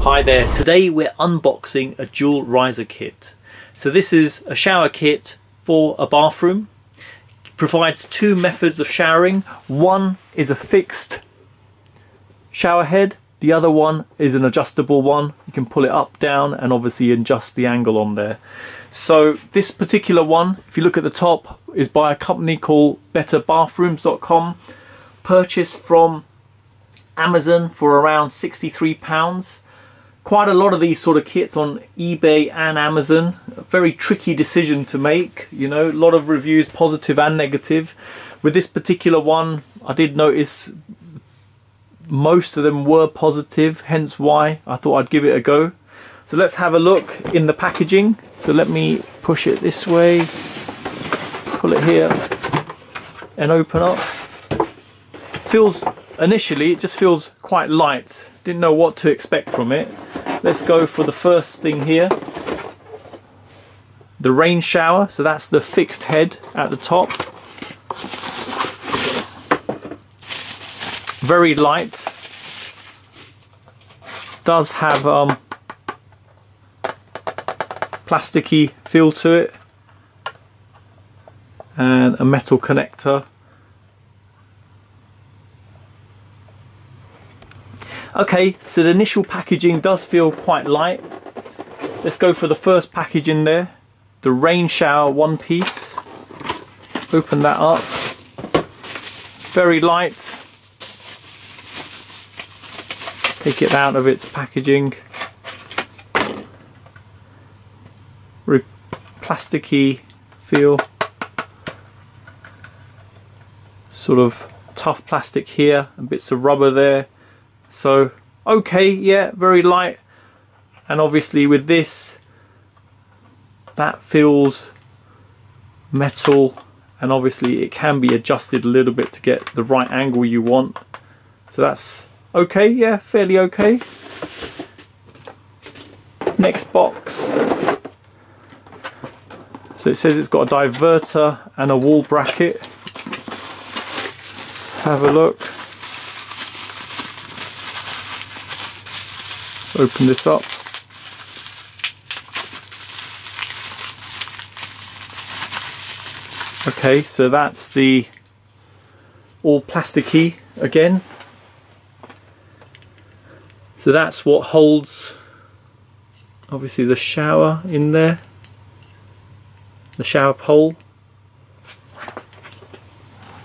Hi there, today we're unboxing a dual riser kit. So this is a shower kit for a bathroom. It provides two methods of showering. One is a fixed shower head, the other one is an adjustable one. You can pull it up, down, and obviously adjust the angle on there. So this particular one, if you look at the top, is by a company called betterbathrooms.com, purchased from Amazon for around £63. Quite a lot of these sort of kits on eBay and Amazon. A very tricky decision to make, you know, a lot of reviews, positive and negative. With this particular one, I did notice most of them were positive, hence why I thought I'd give it a go. So let's have a look in the packaging. So let me push it this way, pull it here and open up. Initially it just feels quite light. Didn't know what to expect from it. Let's go for the first thing here. The rain shower, so that's the fixed head at the top. Very light. Does have plasticky feel to it. And a metal connector. Okay, so the initial packaging does feel quite light. Let's go for the first package in there. The rain shower one piece. Open that up. Very light. Take it out of its packaging. Very plasticky feel. Sort of tough plastic here and bits of rubber there. So, okay, yeah, very light. And obviously with this, that feels metal, and obviously it can be adjusted a little bit to get the right angle you want. So that's okay, yeah, fairly okay. Next box. So it says it's got a diverter and a wall bracket. Let's have a look. Open this up. Okay, so that's the all plasticky again. So that's what holds obviously the shower in there, the shower pole.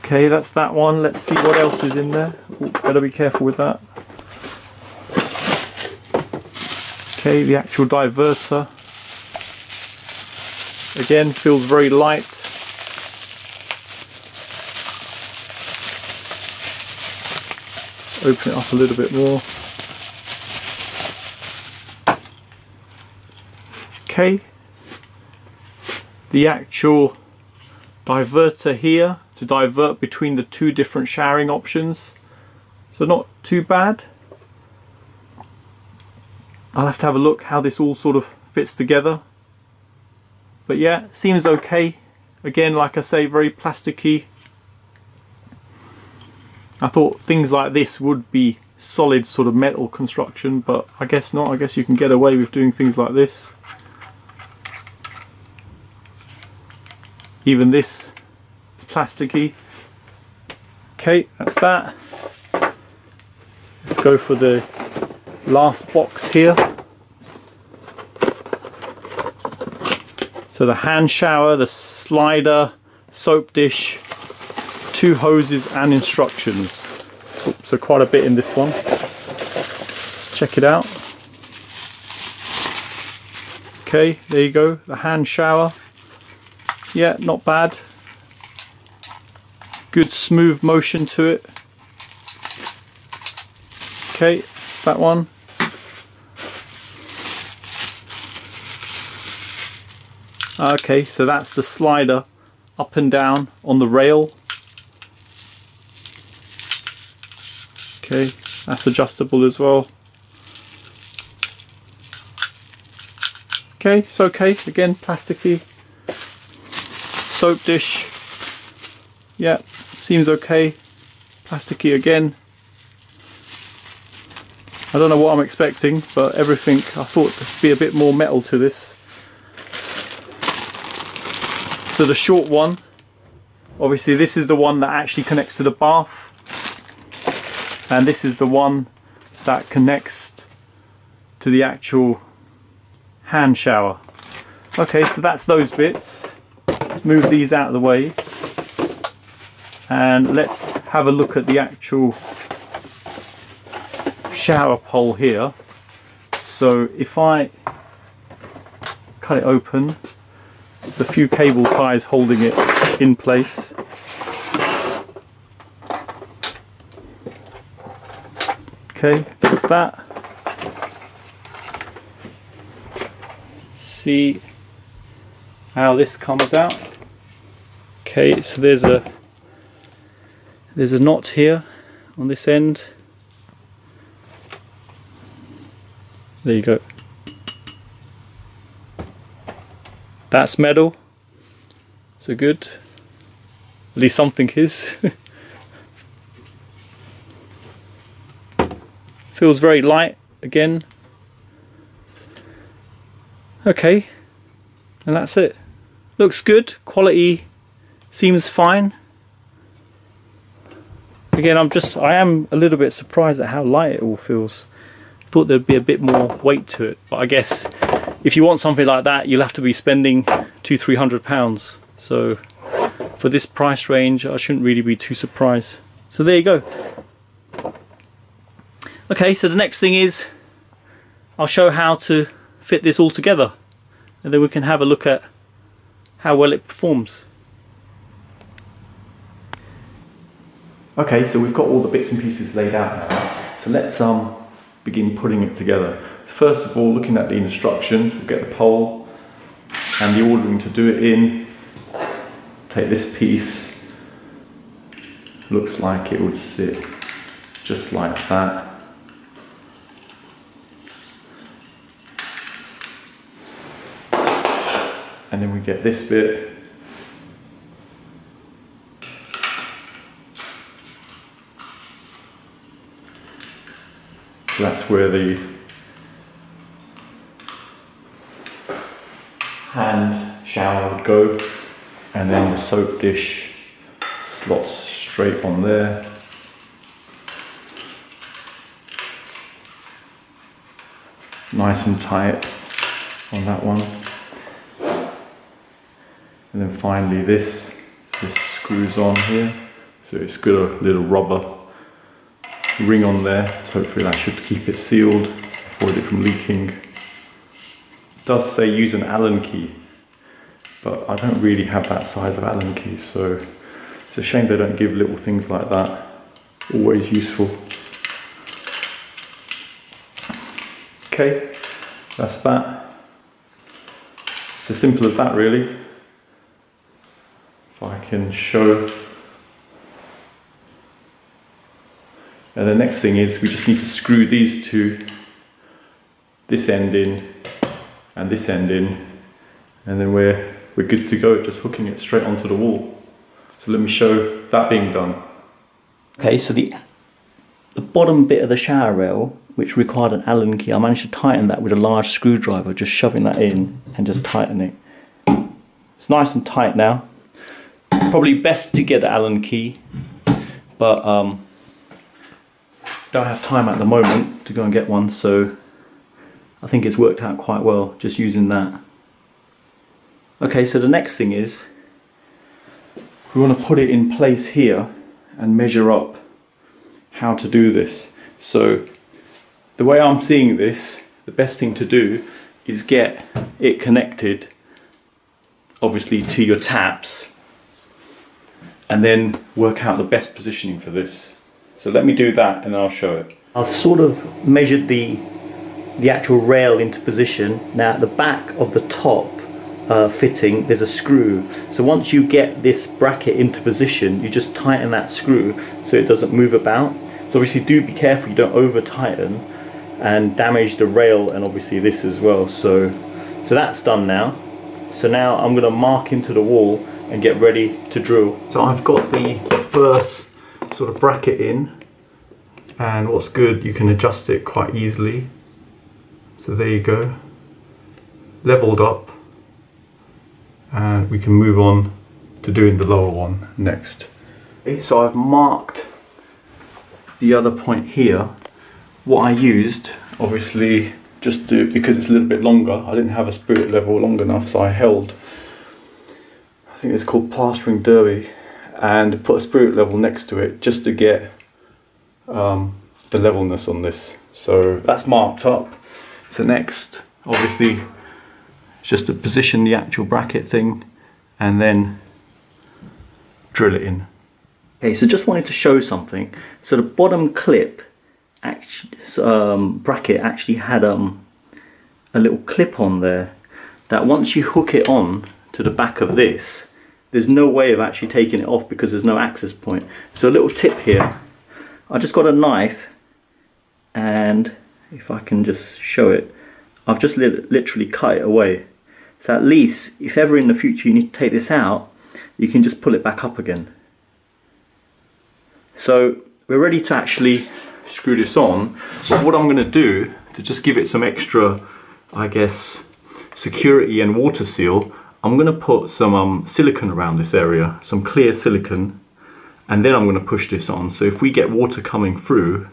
Okay, that's that one. Let's see what else is in there. Ooh, better be careful with that. Okay, the actual diverter. Again, feels very light. Open it up a little bit more. Okay. The actual diverter here to divert between the two different showering options. So not too bad. I'll have to have a look how this all sort of fits together. But yeah, seems okay. Again, like I say, very plasticky. I thought things like this would be solid sort of metal construction, but I guess not. I guess you can get away with doing things like this. Even this is plasticky. Okay, that's that. Let's go for the last box here. So the hand shower, the slider, soap dish, two hoses and instructions. Oops, so quite a bit in this one. Let's check it out. Okay, there you go, the hand shower. Yeah, not bad. Good smooth motion to it. Okay, that one. Okay, so that's the slider up and down on the rail. Okay, that's adjustable as well. Okay, it's okay. Again, plasticky. Soap dish. Yeah, seems okay. Plasticky again. I don't know what I'm expecting, but everything, I thought there'd be a bit more metal to this. So the short one, obviously this is the one that actually connects to the bath, and this is the one that connects to the actual hand shower. Okay, so that's those bits. Let's move these out of the way and let's have a look at the actual shower pole here. So if I cut it open, there's a few cable ties holding it in place. Okay, that's that. See how this comes out. Okay, so there's a knot here on this end. There you go. That's metal, so good. At least something is. Feels very light again. Okay, and that's it. Looks good, quality seems fine. Again, I am a little bit surprised at how light it all feels. Thought there'd be a bit more weight to it, but I guess if you want something like that, you'll have to be spending £200–300. So for this price range, I shouldn't really be too surprised. So there you go. Okay, so the next thing is I'll show how to fit this all together, and then we can have a look at how well it performs. Okay, so we've got all the bits and pieces laid out now, so let's begin putting it together. First of all, looking at the instructions, we'll get the pole and the ordering to do it in. Take this piece, looks like it would sit just like that. And then we get this bit. So that's where the hand shower would go, and then the soap dish slots straight on there. Nice and tight on that one. And then finally this screws on here, so it's got a little rubber ring on there, so hopefully that should keep it sealed, avoid it from leaking. It does say use an Allen key, but I don't really have that size of Allen key, so it's a shame they don't give little things like that. Always useful. Okay, that's that. It's as simple as that really. If I can show. And the next thing is we just need to screw these two, this end in and this end in, and then we're good to go, just hooking it straight onto the wall. So let me show that being done. Okay, so the bottom bit of the shower rail, which required an Allen key, I managed to tighten that with a large screwdriver, just shoving that in and just tightening it. It's nice and tight now. Probably best to get the Allen key, but don't have time at the moment to go and get one, so I think it's worked out quite well just using that. Okay, so the next thing is we want to put it in place here and measure up how to do this. So the way I'm seeing this, the best thing to do is get it connected obviously to your taps, and then work out the best positioning for this. So let me do that and I'll show it. I've sort of measured the actual rail into position. Now at the back of the top fitting there's a screw. So once you get this bracket into position, you just tighten that screw so it doesn't move about. So obviously do be careful you don't over tighten and damage the rail, and obviously this as well. So that's done now. So now I'm going to mark into the wall and get ready to drill. So I've got the first sort of bracket in, and what's good, you can adjust it quite easily. So there you go, leveled up, and we can move on to doing the lower one next. Okay, so I've marked the other point here. What I used, obviously, because it's a little bit longer, I didn't have a spirit level long enough, so I held, I think it's called plastering derby, and put a spirit level next to it just to get the levelness on this. So that's marked up. So next, obviously, just to position the actual bracket thing and then drill it in. Okay, so just wanted to show something. So the bottom clip bracket actually had a little clip on there that once you hook it on to the back of this, there's no way of actually taking it off because there's no access point. So a little tip here, I just got a knife, and if I can just show it, I've just literally cut it away. So at least if ever in the future you need to take this out, you can just pull it back up again. So we're ready to actually screw this on. But what I'm going to do to just give it some extra, I guess, security and water seal, I'm going to put some silicone around this area, some clear silicone, and then I'm going to push this on. So if we get water coming through,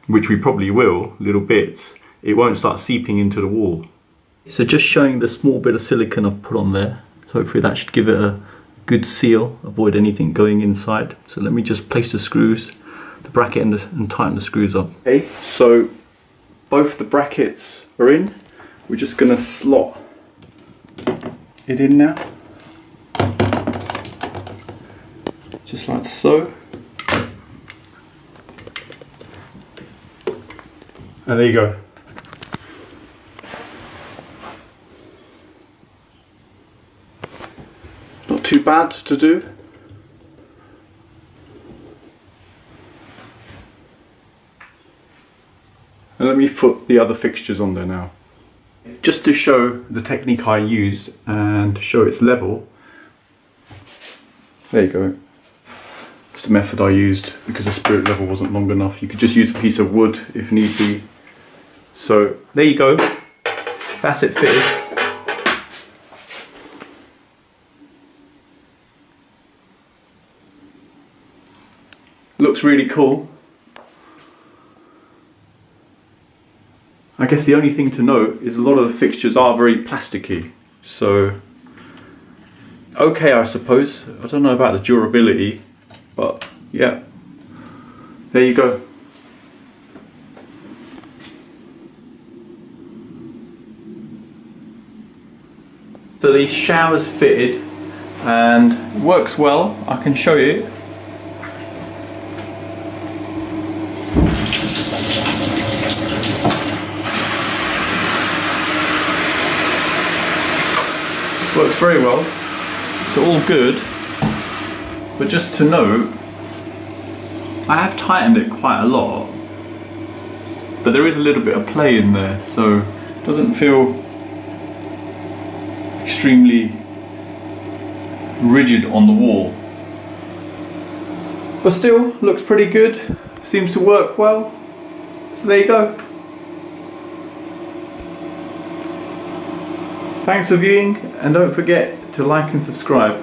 which we probably will, little bits, it won't start seeping into the wall. So just showing the small bit of silicone I've put on there. So hopefully that should give it a good seal, avoid anything going inside. So let me just place the screws, the bracket, and tighten the screws up. Okay, so both the brackets are in. We're just going to slot it in now, just like so. And there you go. Not too bad to do. And let me put the other fixtures on there now. Just to show the technique I use and to show its level. There you go. It's the method I used because the spirit level wasn't long enough. You could just use a piece of wood if need be. So there you go. That's it fitted. Looks really cool. I guess the only thing to note is a lot of the fixtures are very plasticky, so okay, I suppose. I don't know about the durability, but yeah, there you go. So the shower's fitted and works well. I can show you. Works very well, so all good. But just to note, I have tightened it quite a lot, but there is a little bit of play in there, so it doesn't feel extremely rigid on the wall. But still, looks pretty good, seems to work well, so there you go. Thanks for viewing, and don't forget to like and subscribe.